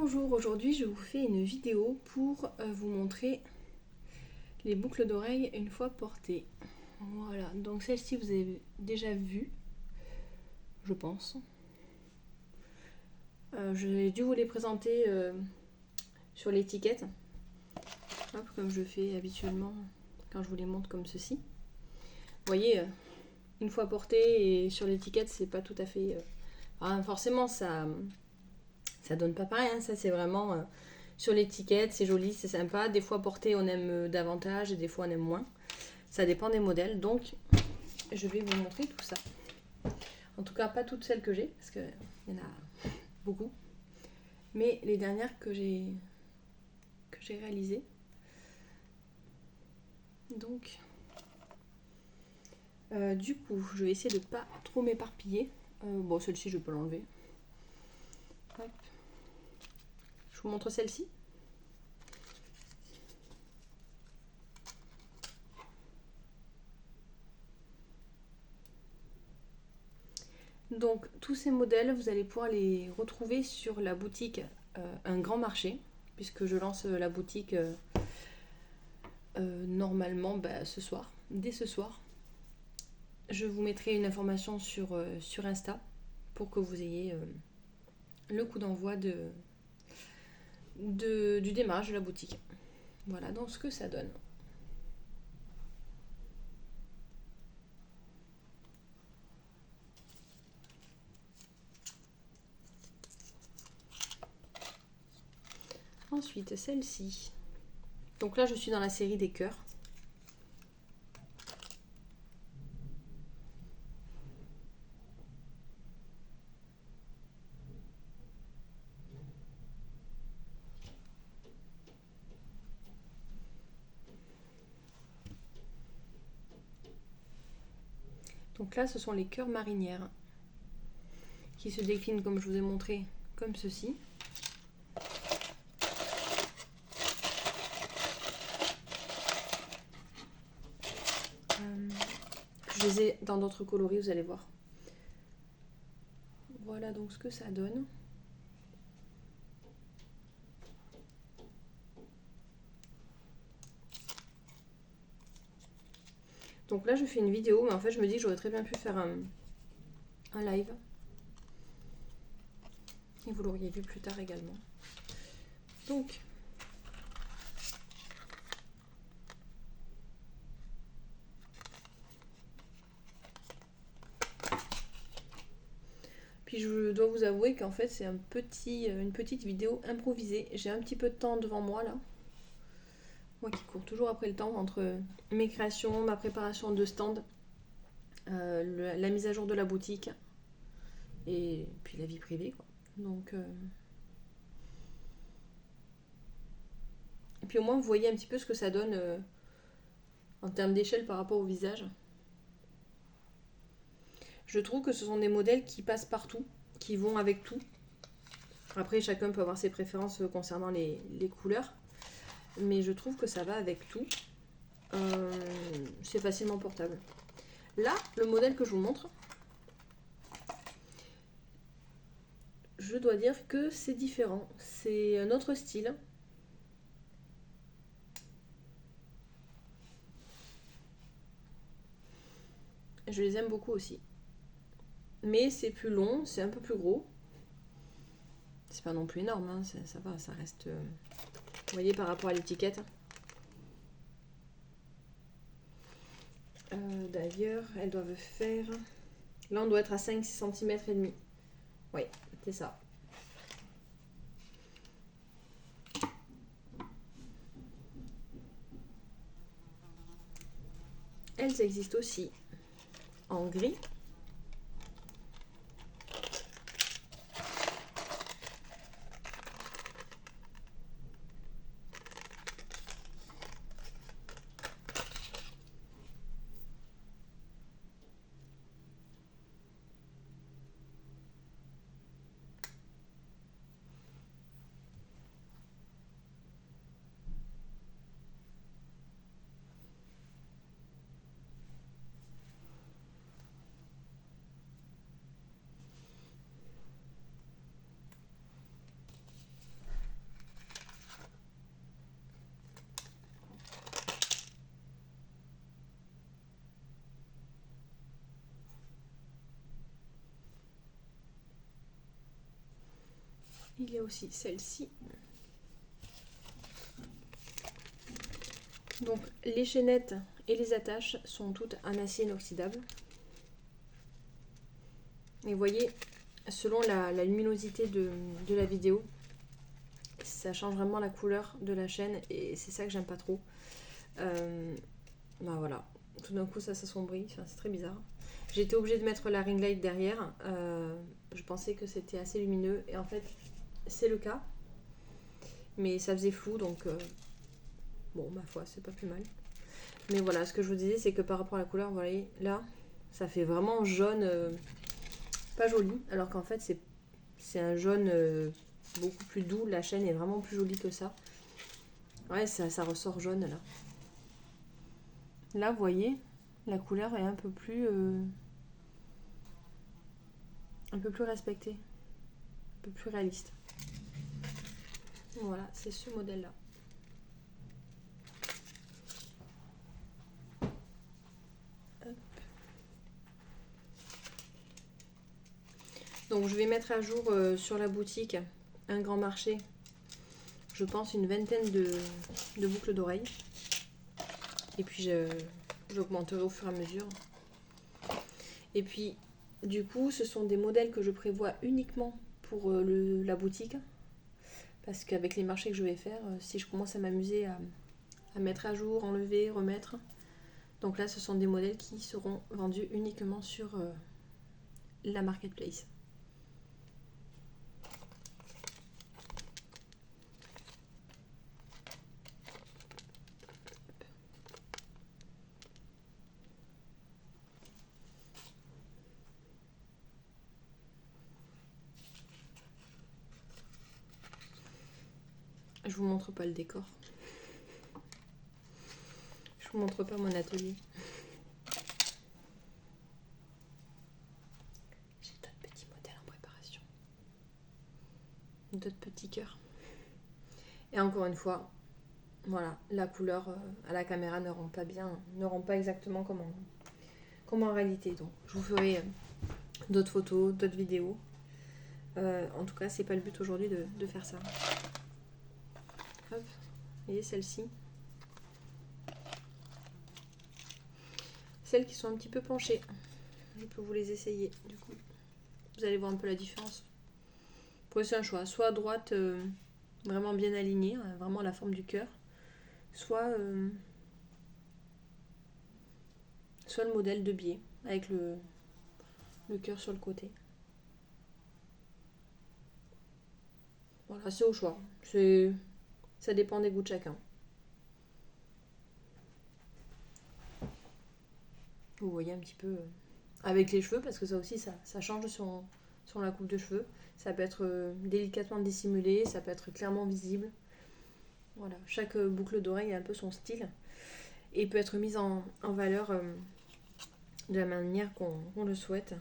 Bonjour, aujourd'hui je vous fais une vidéo pour vous montrer les boucles d'oreilles une fois portées. Voilà, donc celle-ci vous avez déjà vue, je pense. J'ai dû vous les présenter sur l'étiquette, comme je fais habituellement quand je vous les montre comme ceci. Vous voyez, une fois portée et sur l'étiquette, c'est pas tout à fait... forcément, ça donne pas pareil, hein. Ça c'est vraiment... sur l'étiquette, c'est joli, c'est sympa. Des fois porté, on aime davantage et des fois on aime moins. Ça dépend des modèles. Donc, je vais vous montrer tout ça. En tout cas, pas toutes celles que j'ai, parce qu'il y en a beaucoup. Mais les dernières que j'ai réalisées. Donc, du coup, je vais essayer de pas trop m'éparpiller. Bon, celle-ci, je peux l'enlever. Je vous montre celle-ci. Donc tous ces modèles, vous allez pouvoir les retrouver sur la boutique Un Grand Marché, puisque je lance la boutique normalement ce soir, dès ce soir. Je vous mettrai une information sur Insta pour que vous ayez le coup d'envoi du démarrage de la boutique. Voilà donc ce que ça donne. Ensuite, celle-ci. Donc là, je suis dans la série des cœurs. Donc là, ce sont les cœurs marinières qui se déclinent, comme je vous ai montré, comme ceci. Je les ai dans d'autres coloris, vous allez voir. Voilà donc ce que ça donne. Donc là je fais une vidéo, mais en fait je me dis que j'aurais très bien pu faire un live. Et vous l'auriez vu plus tard également. Donc, puis je dois vous avouer qu'en fait c'est une petite vidéo improvisée. J'ai un petit peu de temps devant moi là. Moi qui cours toujours après le temps entre mes créations, ma préparation de stand, la mise à jour de la boutique et puis la vie privée, quoi. Donc, et puis au moins vous voyez un petit peu ce que ça donne en termes d'échelle par rapport au visage. Je trouve que ce sont des modèles qui passent partout, qui vont avec tout. Après, chacun peut avoir ses préférences concernant les couleurs. Mais je trouve que ça va avec tout. C'est facilement portable. Là, le modèle que je vous montre, je dois dire que c'est différent. C'est un autre style. Je les aime beaucoup aussi. Mais c'est plus long, c'est un peu plus gros. C'est pas non plus énorme, hein, ça va, ça reste... Vous voyez par rapport à l'étiquette. D'ailleurs, elles doivent faire... Là, on doit être à 5-6 cm et demi. Oui, c'est ça. Elles existent aussi en gris. Il y a aussi celle-ci. Donc les chaînettes et les attaches sont toutes en acier inoxydable. Et vous voyez, selon la luminosité de la vidéo, ça change vraiment la couleur de la chaîne et c'est ça que j'aime pas trop. Bah voilà, tout d'un coup ça s'assombrit, enfin, c'est très bizarre. J'ai été obligée de mettre la ring light derrière. Je pensais que c'était assez lumineux et en fait c'est le cas. Mais ça faisait flou donc bon ma foi c'est pas plus mal. Mais voilà, ce que je vous disais c'est que par rapport à la couleur, vous voyez là, ça fait vraiment jaune, pas joli. Alors qu'en fait c'est un jaune beaucoup plus doux. La chaîne est vraiment plus jolie que ça. Ouais, ça ressort jaune là. Là, vous voyez, la couleur est un peu plus respectée, un peu plus réaliste. Voilà, c'est ce modèle-là. Donc, je vais mettre à jour sur la boutique un grand marché. Je pense une vingtaine de boucles d'oreilles. Et puis, j'augmenterai au fur et à mesure. Et puis, du coup, ce sont des modèles que je prévois uniquement pour la boutique. Parce qu'avec les marchés que je vais faire, si je commence à m'amuser à mettre à jour, enlever, remettre. Donc là, ce sont des modèles qui seront vendus uniquement sur la marketplace. Je vous montre pas le décor. Je vous montre pas mon atelier. J'ai d'autres petits modèles en préparation. D'autres petits cœurs. Et encore une fois, voilà, la couleur à la caméra ne rend pas exactement comme en réalité. Donc je vous ferai d'autres photos, d'autres vidéos. En tout cas, c'est pas le but aujourd'hui de faire ça. Hop, vous voyez celle-ci. Celles qui sont un petit peu penchées, je peux vous les essayer du coup. Vous allez voir un peu la différence. Pour c'est un choix, soit à droite vraiment bien alignée, vraiment la forme du cœur, soit le modèle de biais avec le cœur sur le côté. Voilà, c'est au choix. Ça dépend des goûts de chacun. Vous voyez un petit peu avec les cheveux, parce que ça aussi, ça change sur la coupe de cheveux. Ça peut être délicatement dissimulé, ça peut être clairement visible. Voilà, chaque boucle d'oreille a un peu son style et peut être mise en valeur de la manière qu'on le souhaite.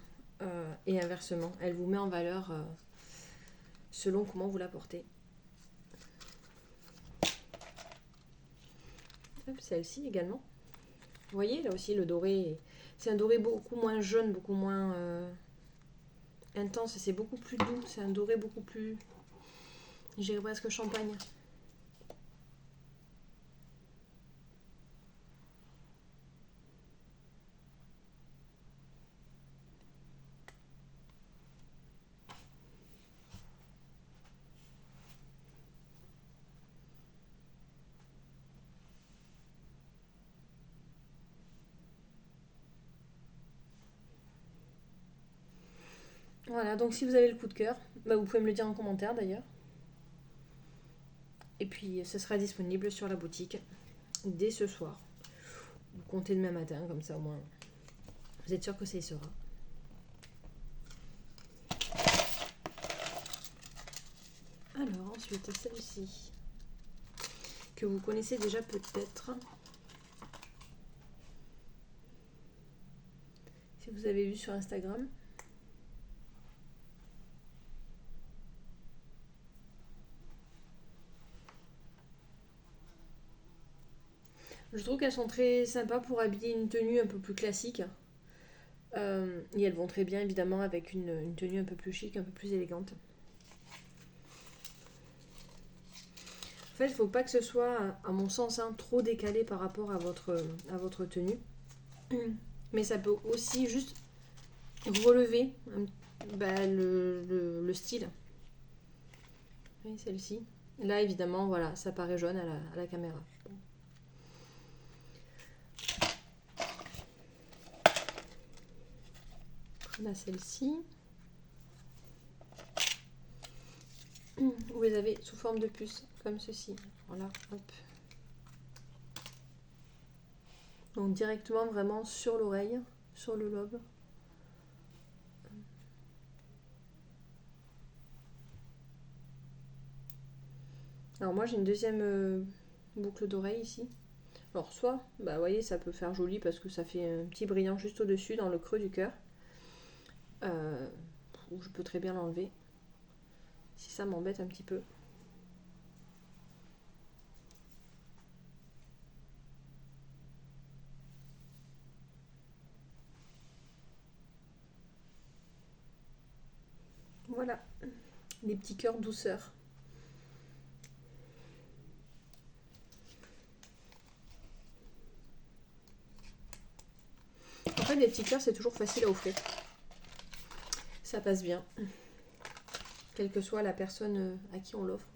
Et inversement, elle vous met en valeur selon comment vous la portez. Celle-ci également. Vous voyez, là aussi, le doré, c'est un doré beaucoup moins jaune, beaucoup moins intense. C'est beaucoup plus doux. C'est un doré beaucoup plus, je dirais presque champagne. Voilà, donc si vous avez le coup de cœur, vous pouvez me le dire en commentaire d'ailleurs. Et puis ce sera disponible sur la boutique dès ce soir. Vous comptez demain matin, comme ça au moins vous êtes sûr que ça y sera. Alors ensuite celle-ci, que vous connaissez déjà peut-être. Si vous avez vu sur Instagram. Je trouve qu'elles sont très sympas pour habiller une tenue un peu plus classique. Et elles vont très bien évidemment avec une tenue un peu plus chic, un peu plus élégante. fait, il ne faut pas que ce soit, à mon sens, hein, trop décalé par rapport à votre tenue. Mais ça peut aussi juste relever le style. Oui, celle-ci. Là, évidemment, voilà, ça paraît jaune à la caméra. On a celle-ci. Vous les avez sous forme de puce, comme ceci. Voilà, hop. Donc directement vraiment sur l'oreille, sur le lobe. Alors moi j'ai une deuxième boucle d'oreille ici. Alors soit, bah vous voyez, ça peut faire joli parce que ça fait un petit brillant juste au-dessus dans le creux du cœur. Ou je peux très bien l'enlever si ça m'embête un petit peu. Voilà, les petits cœurs douceur. En fait, les petits cœurs, c'est toujours facile à offrir. Ça passe bien. Quelle que soit la personne à qui on l'offre.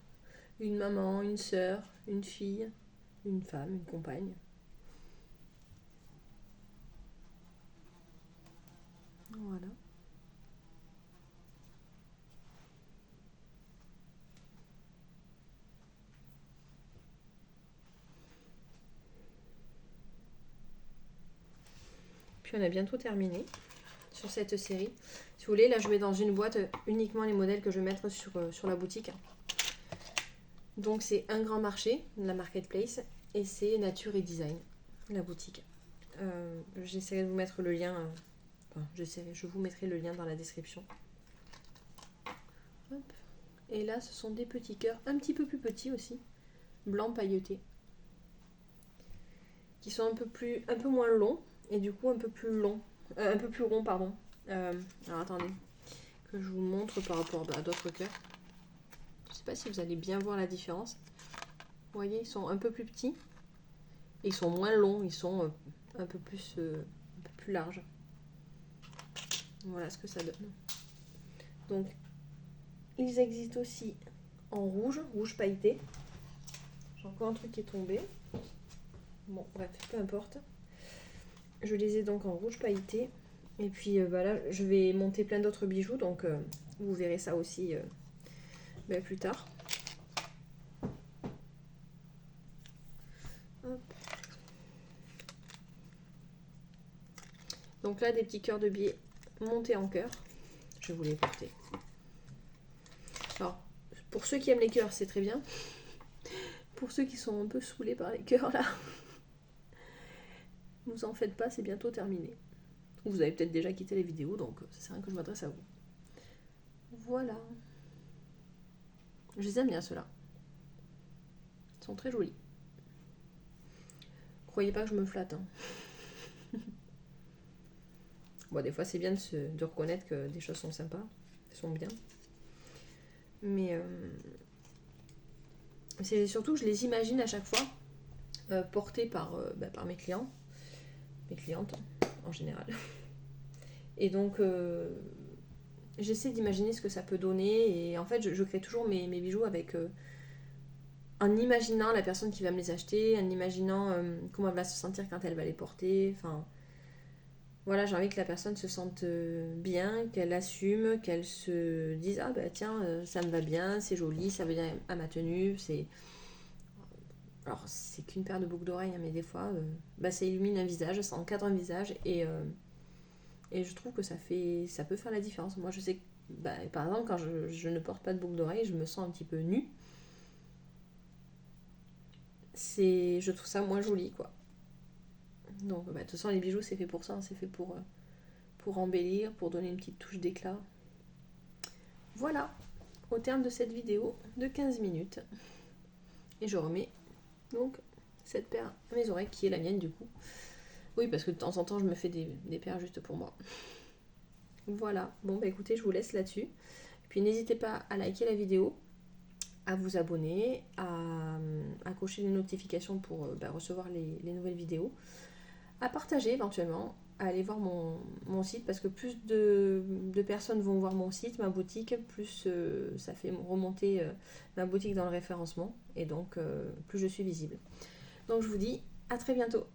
Une maman, une sœur, une fille, une femme, une compagne. Voilà. Puis on a bientôt terminé sur cette série. Si vous voulez, là je mets dans une boîte uniquement les modèles que je vais mettre sur la boutique. Donc c'est Un Grand Marché, la marketplace, et c'est Nature et Design, la boutique. J'essaierai de vous mettre le lien, je vous mettrai le lien dans la description. Hop. Et là ce sont des petits cœurs un petit peu plus petits aussi, blancs pailletés, qui sont un peu moins longs et du coup un peu plus rond pardon. Alors attendez que je vous montre par rapport à d'autres cœurs. Je sais pas si vous allez bien voir la différence. Vous voyez, ils sont un peu plus petits et ils sont moins longs, ils sont un peu plus larges. Voilà ce que ça donne. Donc ils existent aussi en rouge pailleté. J'ai encore un truc qui est tombé. Bon bref, peu importe. Je les ai donc en rouge pailleté. Et puis voilà, je vais monter plein d'autres bijoux, donc vous verrez ça aussi plus tard. Hop. Donc là, des petits cœurs de biais montés en cœur. Je vais vous les porter. Alors, pour ceux qui aiment les cœurs, c'est très bien. Pour ceux qui sont un peu saoulés par les cœurs là, ne vous en faites pas, c'est bientôt terminé. Vous avez peut-être déjà quitté les vidéos, donc ça sert à rien que je m'adresse à vous. Voilà. Je les aime bien ceux-là. Ils sont très jolis. Croyez pas que je me flatte. Hein. Bon, des fois c'est bien de reconnaître que des choses sont sympas, elles sont bien. Mais c'est surtout que je les imagine à chaque fois portées par mes clients, mes clientes en général. Et donc j'essaie d'imaginer ce que ça peut donner. Et en fait je crée toujours mes bijoux avec en imaginant la personne qui va me les acheter, en imaginant comment elle va se sentir quand elle va les porter. Enfin voilà, j'ai envie que la personne se sente bien, qu'elle assume, qu'elle se dise ah bah tiens ça me va bien, c'est joli, ça va bien à ma tenue. Alors c'est qu'une paire de boucles d'oreilles, hein, mais des fois ça illumine un visage, ça encadre un visage et je trouve que ça peut faire la différence. Moi je sais que par exemple quand je ne porte pas de boucles d'oreilles, je me sens un petit peu nue. Je trouve ça moins joli quoi. Donc de toute façon les bijoux c'est fait pour ça, hein, c'est fait pour embellir, pour donner une petite touche d'éclat. Voilà, au terme de cette vidéo de 15 minutes. Et je remets donc cette paire à mes oreilles qui est la mienne du coup. Oui parce que de temps en temps je me fais des paires juste pour moi. Voilà, bon écoutez je vous laisse là-dessus. Et puis n'hésitez pas à liker la vidéo, à vous abonner, à cocher les notifications pour recevoir les nouvelles vidéos, à partager éventuellement, à aller voir mon site, parce que plus de personnes vont voir mon site, ma boutique, plus ça fait remonter ma boutique dans le référencement, et donc plus je suis visible. Donc je vous dis à très bientôt.